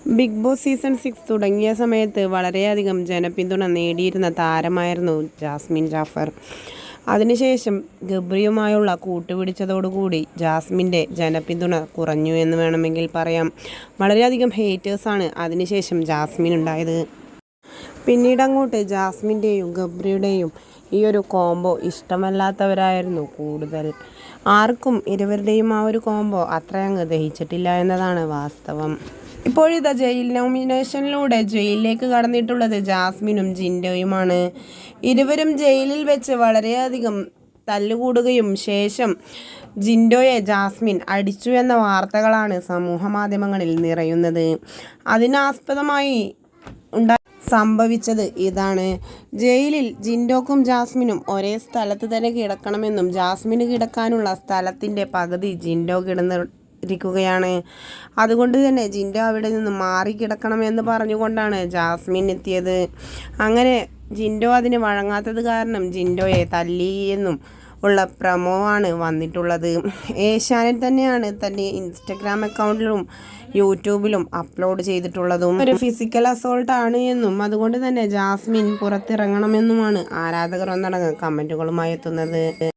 Big boss season 6 തുടങ്ങിയ സമയത്ത് വളരെയധികം ജനപിന്തുണ നേടിയിരുന്ന താരമായിരുന്നു ജാസ്മിൻ ജാഫർ. അതിനുശേഷം ഗബ്രിയുമായുള്ള കൂട്ടുപിടിച്ചതോടുകൂടി ജാസ്മിൻ്റെ ജനപിന്തുണ കുറഞ്ഞു എന്ന് വേണമെങ്കിൽ പറയാം. വളരെയധികം ഹേറ്റേഴ്സാണ് അതിനുശേഷം ജാസ്മിൻ ഉണ്ടായത്. പിന്നീട് അങ്ങോട്ട് ജാസ്മിൻ്റെയും ഗബ്രിയുടെയും ഈ ഒരു കോംബോ ഇഷ്ടമല്ലാത്തവരായിരുന്നു കൂടുതൽ. ആർക്കും ഇരുവരുടെയും ആ ഒരു കോംബോ അത്രയങ്ങ് ദഹിച്ചിട്ടില്ല എന്നതാണ് വാസ്തവം. ഇപ്പോഴിതാ ജയിൽ നോമിനേഷനിലൂടെ ജയിലിലേക്ക് കടന്നിട്ടുള്ളത് ജാസ്മിനും ജിൻഡോയുമാണ്. ഇരുവരും ജയിലിൽ വെച്ച് വളരെയധികം തല്ലുകൂടുകയും ശേഷം ജിൻഡോയെ ജാസ്മിൻ അടിച്ചു എന്ന വാർത്തകളാണ് സമൂഹ മാധ്യമങ്ങളിൽ നിറയുന്നത്. അതിനാസ്പദമായി സംഭവിച്ചത് ഇതാണ്. ജയിലിൽ ജിൻഡോക്കും ജാസ്മിനും ഒരേ സ്ഥലത്ത് തന്നെ കിടക്കണമെന്നും ജാസ്മിന് കിടക്കാനുള്ള സ്ഥലത്തിൻ്റെ പകുതി ജിൻഡോ കിടന്നിരിക്കുകയാണ്. അതുകൊണ്ട് തന്നെ ജിൻഡോ അവിടെ നിന്ന് മാറി കിടക്കണമെന്ന് പറഞ്ഞുകൊണ്ടാണ് ജാസ്മിൻ എത്തിയത്. അങ്ങനെ ജിൻഡോ അതിന് വഴങ്ങാത്തത് കാരണം ജിൻഡോയെ തല്ലി എന്നും ഉള്ള പ്രമോ ആണ് വന്നിട്ടുള്ളത്. ഏഷ്യാനെറ്റ് തന്നെയാണ് തൻ്റെ ഇൻസ്റ്റഗ്രാം അക്കൗണ്ടിലും യൂട്യൂബിലും അപ്ലോഡ് ചെയ്തിട്ടുള്ളതും. ഒരു ഫിസിക്കൽ അസോൾട്ട് ആണ് എന്നും അതുകൊണ്ട് തന്നെ ജാസ്മിൻ പുറത്തിറങ്ങണമെന്നുമാണ് ആരാധകർ ഒന്നടങ്കം കമൻറ്റുകളുമായി എത്തുന്നത്.